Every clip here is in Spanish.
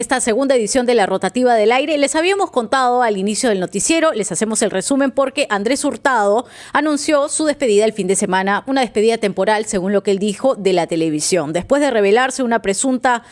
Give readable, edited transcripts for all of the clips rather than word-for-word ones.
esta segunda edición de la Rotativa del Aire. Les habíamos contado al inicio del noticiero, les hacemos el resumen porque Andrés Hurtado anunció su despedida el fin de semana, una despedida temporal, según lo que él dijo, de la televisión, después de revelarse una presunta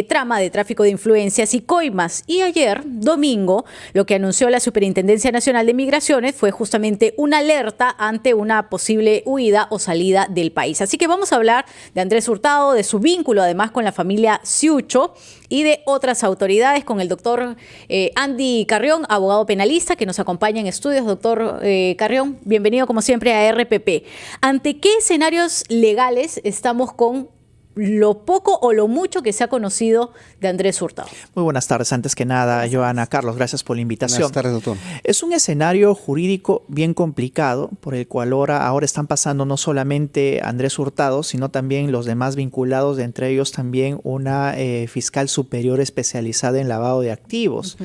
trama de tráfico de influencias y coimas. Y ayer, domingo, lo que anunció la Superintendencia Nacional de Migraciones fue justamente una alerta ante una posible huida o salida del país. Así que vamos a hablar de Andrés Hurtado, de su vínculo además con la familia Ciucho y de otras autoridades, con el doctor Andy Carrión, abogado penalista, que nos acompaña en estudios. Doctor Carrión, bienvenido como siempre a RPP. ¿Ante qué escenarios legales estamos con lo poco o lo mucho que se ha conocido de Andrés Hurtado? Muy buenas tardes. Antes que nada, Joana, Carlos, gracias por la invitación. Buenas tardes, doctor. Es un escenario jurídico bien complicado, por el cual ahora están pasando no solamente Andrés Hurtado, sino también los demás vinculados, entre ellos también una fiscal superior especializada en lavado de activos.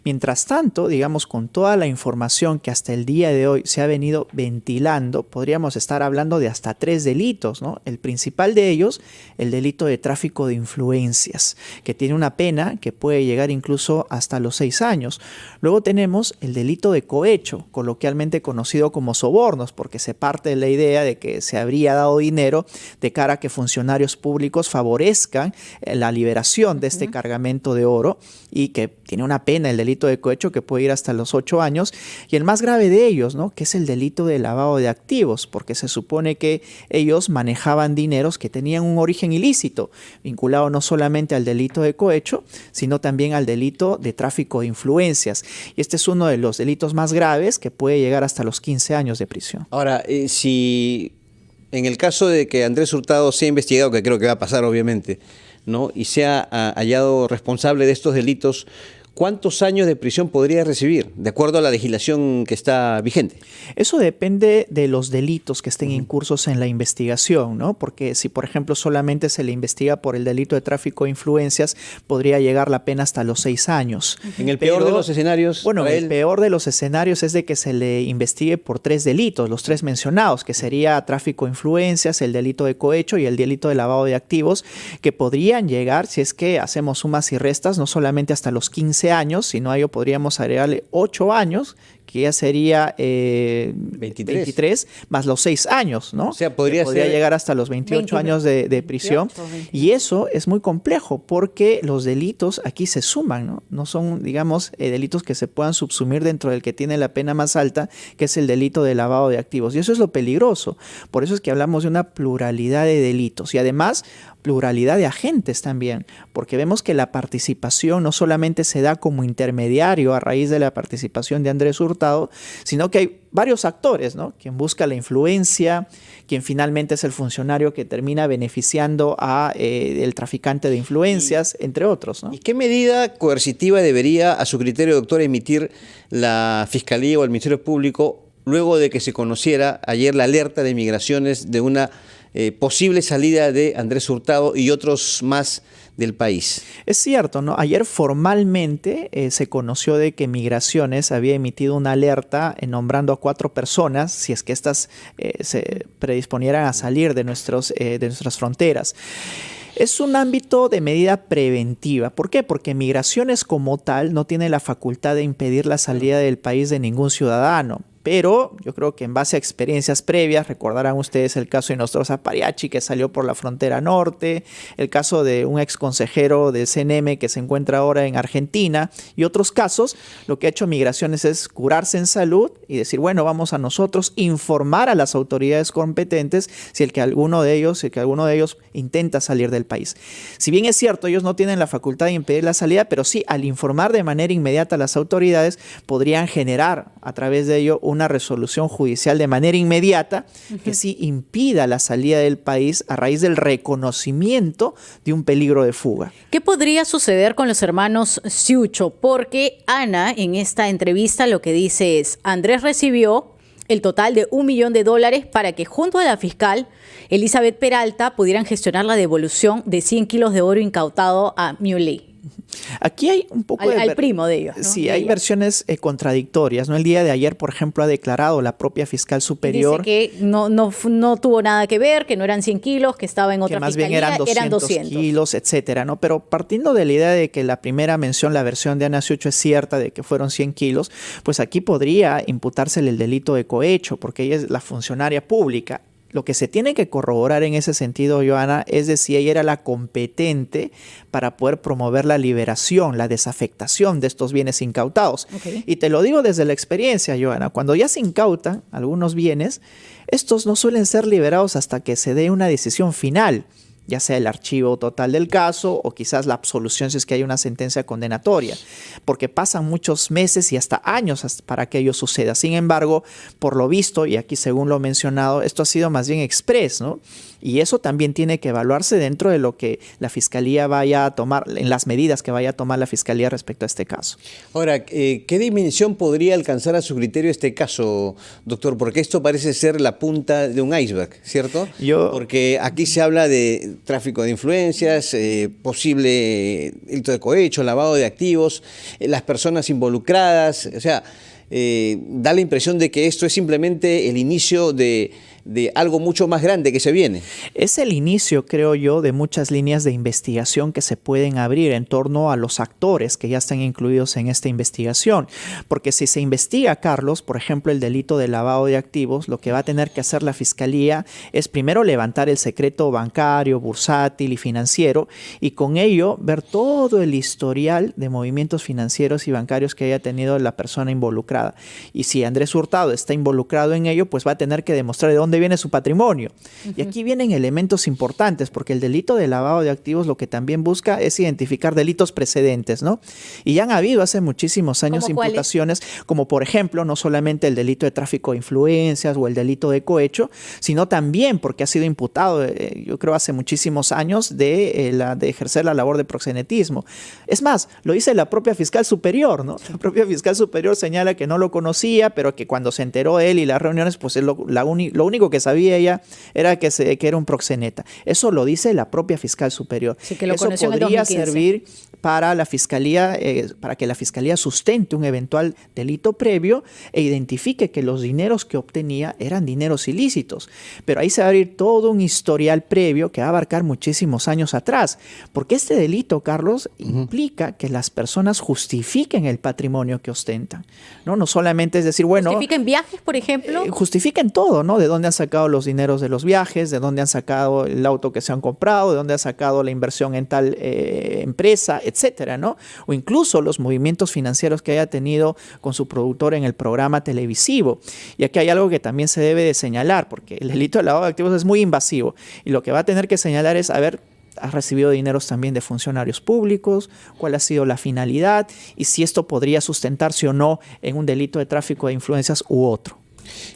Mientras tanto, digamos, con toda la información que hasta el día de hoy se ha venido ventilando, podríamos estar hablando de hasta 3 delitos, ¿no? El principal de ellos, el delito de tráfico de influencias, que tiene una pena que puede llegar incluso hasta los 6 años. Luego tenemos el delito de cohecho, coloquialmente conocido como sobornos, porque se parte de la idea de que se habría dado dinero de cara a que funcionarios públicos favorezcan la liberación de este cargamento de oro, y que tiene una pena el delito de cohecho que puede ir hasta los 8 años. Y el más grave de ellos, ¿no?, que es el delito de lavado de activos, porque se supone que ellos manejaban dineros que tenían un origen ilícito, vinculado no solamente al delito de cohecho, sino también al delito de tráfico de influencias. Y este es uno de los delitos más graves, que puede llegar hasta los 15 años de prisión. Ahora, si en el caso de que Andrés Hurtado sea investigado, que creo que va a pasar obviamente, ¿no?, y sea hallado responsable de estos delitos, ¿cuántos años de prisión podría recibir, de acuerdo a la legislación que está vigente? Eso depende de los delitos que estén incursos en la investigación, ¿no? Porque si, por ejemplo, solamente se le investiga por el delito de tráfico de influencias, podría llegar la pena hasta los 6 años. En el peor de los escenarios. Bueno, el peor de los escenarios es de que se le investigue por 3 delitos, los 3 mencionados, que sería tráfico de influencias, el delito de cohecho y el delito de lavado de activos, que podrían llegar, si es que hacemos sumas y restas, no solamente hasta los 15 años, sino a ello podríamos agregarle 8 años, que ya sería 23, más los 6 años, ¿no? O sea, podría llegar hasta los 28 años de prisión. 28. Y eso es muy complejo, porque los delitos aquí se suman, ¿no? No son, digamos, delitos que se puedan subsumir dentro del que tiene la pena más alta, que es el delito de lavado de activos. Y eso es lo peligroso. Por eso es que hablamos de una pluralidad de delitos. Y además, pluralidad de agentes también, porque vemos que la participación no solamente se da como intermediario a raíz de la participación de Andrés Hurtado, sino que hay varios actores, ¿no? Quien busca la influencia, quien finalmente es el funcionario que termina beneficiando a el traficante de influencias, entre otros, ¿no? ¿Y qué medida coercitiva debería, a su criterio, doctor, emitir la Fiscalía o el Ministerio Público luego de que se conociera ayer la alerta de migraciones de una posible salida de Andrés Hurtado y otros más del país? Es cierto, ¿no? Ayer formalmente se conoció de que Migraciones había emitido una alerta nombrando a 4 personas, si es que estas se predisponieran a salir de nuestras fronteras. Es un ámbito de medida preventiva. ¿Por qué? Porque Migraciones como tal no tiene la facultad de impedir la salida del país de ningún ciudadano. Pero yo creo que en base a experiencias previas, recordarán ustedes el caso de Nostroza Pariachi, que salió por la frontera norte, el caso de un ex consejero del CNM que se encuentra ahora en Argentina, y otros casos. Lo que ha hecho Migraciones es curarse en salud y decir, bueno, vamos a nosotros informar a las autoridades competentes si alguno de ellos intenta salir del país. Si bien es cierto, ellos no tienen la facultad de impedir la salida, pero sí, al informar de manera inmediata a las autoridades, podrían generar a través de ello una resolución judicial de manera inmediata que sí impida la salida del país a raíz del reconocimiento de un peligro de fuga. ¿Qué podría suceder con los hermanos Ciucho? Porque Ana, en esta entrevista, lo que dice es: Andrés recibió el total de $1 millón para que junto a la fiscal Elizabeth Peralta pudieran gestionar la devolución de 100 kilos de oro incautado a Muley. Aquí hay un poco al primo de ellos, ¿no? Sí, de hay ella. versiones contradictorias, ¿no? El día de ayer, por ejemplo, ha declarado la propia fiscal superior dice que no tuvo nada que ver, que no eran 100 kilos, que estaba en otra que más fiscalía, bien eran 200 kilos, etcétera, ¿no? Pero partiendo de la idea de que la primera mención, la versión de Ana Ciucho es cierta, de que fueron 100 kilos, pues aquí podría imputársele el delito de cohecho, porque ella es la funcionaria pública. Lo que se tiene que corroborar en ese sentido, Joana, es de si ella era la competente para poder promover la liberación, la desafectación de estos bienes incautados. Okay. Y te lo digo desde la experiencia, Joana, cuando ya se incautan algunos bienes, estos no suelen ser liberados hasta que se dé una decisión final, ya sea el archivo total del caso o quizás la absolución si es que hay una sentencia condenatoria, porque pasan muchos meses y hasta años para que ello suceda. Sin embargo, por lo visto, y aquí según lo mencionado, esto ha sido más bien express, ¿no? Y eso también tiene que evaluarse dentro de lo que la Fiscalía vaya a tomar, en las medidas que vaya a tomar la Fiscalía respecto a este caso. Ahora, ¿qué dimensión podría alcanzar a su criterio este caso, doctor? Porque esto parece ser la punta de un iceberg, ¿cierto? Porque aquí se habla de tráfico de influencias, posible delito de cohecho, lavado de activos, las personas involucradas, o sea, da la impresión de que esto es simplemente el inicio de algo mucho más grande que se viene. Es el inicio, creo yo, de muchas líneas de investigación que se pueden abrir en torno a los actores que ya están incluidos en esta investigación. Porque si se investiga, Carlos, por ejemplo, el delito de lavado de activos, lo que va a tener que hacer la Fiscalía es primero levantar el secreto bancario, bursátil y financiero, y con ello ver todo el historial de movimientos financieros y bancarios que haya tenido la persona involucrada. Y si Andrés Hurtado está involucrado en ello, pues va a tener que demostrar de dónde viene su patrimonio. Y aquí vienen elementos importantes, porque el delito de lavado de activos lo que también busca es identificar delitos precedentes, ¿no? Y ya han habido hace muchísimos años imputaciones, como por ejemplo, no solamente el delito de tráfico de influencias o el delito de cohecho, sino también porque ha sido imputado, yo creo hace muchísimos años, de ejercer la labor de proxenetismo. Es más, lo dice la propia fiscal superior, ¿no? La propia fiscal superior señala que no lo conocía, pero que cuando se enteró él y las reuniones, pues lo único que sabía ella era que era un proxeneta. Eso lo dice la propia fiscal superior. Sí, que lo eso conoció podría en el 2015. servir para la Fiscalía, para que la Fiscalía sustente un eventual delito previo e identifique que los dineros que obtenía eran dineros ilícitos. Pero ahí se va a abrir todo un historial previo que va a abarcar muchísimos años atrás. Porque este delito, Carlos, implica que las personas justifiquen el patrimonio que ostentan. No solamente es decir, bueno... ¿Justifiquen viajes, por ejemplo? Justifiquen todo, ¿no? De dónde han sacado los dineros de los viajes, de dónde han sacado el auto que se han comprado, de dónde han sacado la inversión en tal empresa, etcétera, ¿no? O incluso los movimientos financieros que haya tenido con su productor en el programa televisivo. Y aquí hay algo que también se debe de señalar, porque el delito de lavado de activos es muy invasivo. Y lo que va a tener que señalar es, a ver, ¿has recibido dineros también de funcionarios públicos? ¿Cuál ha sido la finalidad? Y si esto podría sustentarse o no en un delito de tráfico de influencias u otro.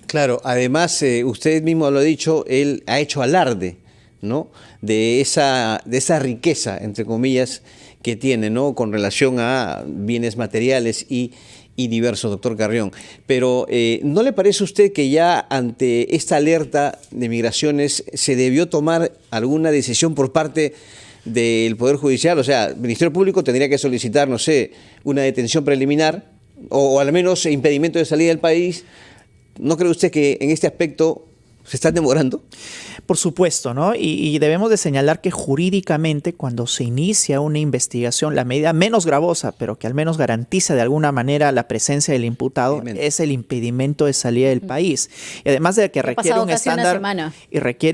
Claro, además, usted mismo lo ha dicho, él ha hecho alarde, ¿no?, de esa riqueza, entre comillas, que tiene, ¿no?, con relación a bienes materiales y diversos, doctor Carrión. Pero ¿no le parece a usted que ya ante esta alerta de migraciones se debió tomar alguna decisión por parte del Poder Judicial? O sea, el Ministerio Público tendría que solicitar, no sé, una detención preliminar o al menos impedimento de salida del país. ¿No cree usted que en este aspecto se están demorando? Por supuesto, ¿no? Y debemos de señalar que jurídicamente cuando se inicia una investigación, la medida menos gravosa, pero que al menos garantiza de alguna manera la presencia del imputado, es el impedimento de salida del país. Y además de que requiere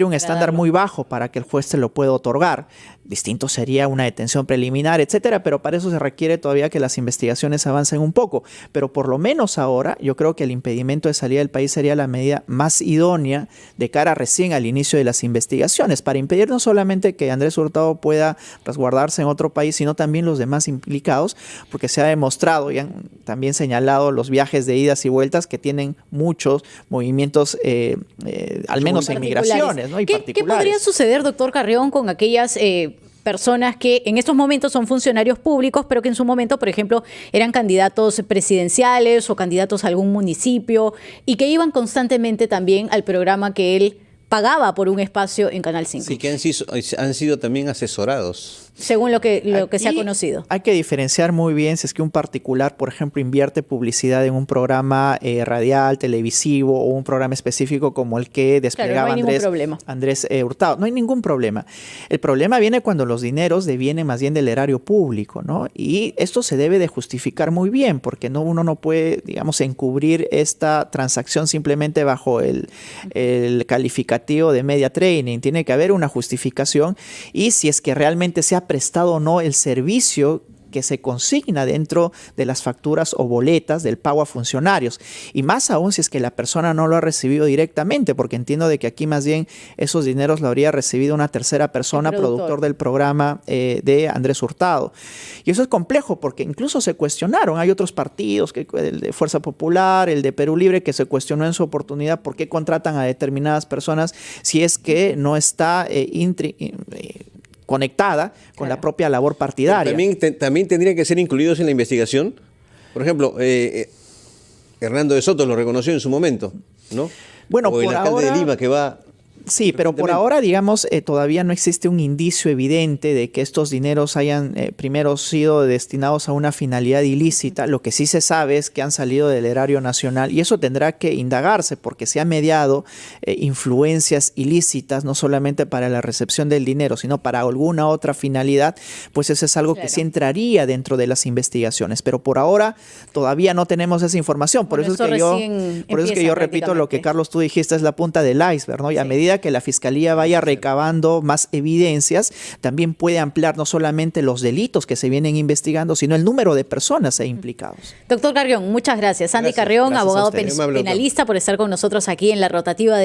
un estándar muy bajo para que el juez se lo pueda otorgar. Distinto sería una detención preliminar, etcétera, pero para eso se requiere todavía que las investigaciones avancen un poco. Pero por lo menos ahora, yo creo que el impedimento de salida del país sería la medida más idónea de cara recién al inicio de las investigaciones, para impedir no solamente que Andrés Hurtado pueda resguardarse en otro país, sino también los demás implicados, porque se ha demostrado y han también señalado los viajes de idas y vueltas que tienen muchos movimientos, al menos en migraciones, ¿no? Y ¿Qué podría suceder, doctor Carrión, con aquellas personas que en estos momentos son funcionarios públicos, pero que en su momento, por ejemplo, eran candidatos presidenciales o candidatos a algún municipio y que iban constantemente también al programa que él pagaba por un espacio en Canal 5? Sí, que han sido también asesorados. según lo que se ha Aquí conocido. Hay que diferenciar muy bien si es que un particular, por ejemplo, invierte publicidad en un programa radial, televisivo o un programa específico como el que desplegaba no hay ningún problema. Andrés Hurtado. No hay ningún problema. El problema viene cuando los dineros devienen más bien del erario público, ¿no? Y esto se debe de justificar muy bien, porque uno no puede, digamos, encubrir esta transacción simplemente bajo el calificativo de media training. Tiene que haber una justificación, y si es que realmente se ha prestado o no el servicio que se consigna dentro de las facturas o boletas del pago a funcionarios, y más aún si es que la persona no lo ha recibido directamente, porque entiendo de que aquí más bien esos dineros lo habría recibido una tercera persona, productor del programa de Andrés Hurtado. Y eso es complejo porque incluso se cuestionaron, hay otros partidos, el de Fuerza Popular, el de Perú Libre, que se cuestionó en su oportunidad por qué contratan a determinadas personas si es que no está conectada con la propia labor partidaria. También tendrían que ser incluidos en la investigación. Por ejemplo, Hernando de Soto lo reconoció en su momento, ¿no? Bueno, o el alcalde de Lima que va... Sí, pero por ahora, digamos, todavía no existe un indicio evidente de que estos dineros hayan primero sido destinados a una finalidad ilícita. Lo que sí se sabe es que han salido del erario nacional, y eso tendrá que indagarse porque se ha mediado influencias ilícitas, no solamente para la recepción del dinero, sino para alguna otra finalidad. Pues eso es algo que sí entraría dentro de las investigaciones. Pero por ahora todavía no tenemos esa información. Por eso es que yo repito lo que, Carlos, tú dijiste, es la punta del iceberg, ¿no? Y a medida que la Fiscalía vaya recabando más evidencias, también puede ampliar no solamente los delitos que se vienen investigando, sino el número de personas implicados. Doctor Carrión, muchas gracias. Andy Carrión, abogado penalista, por estar con nosotros aquí en la rotativa de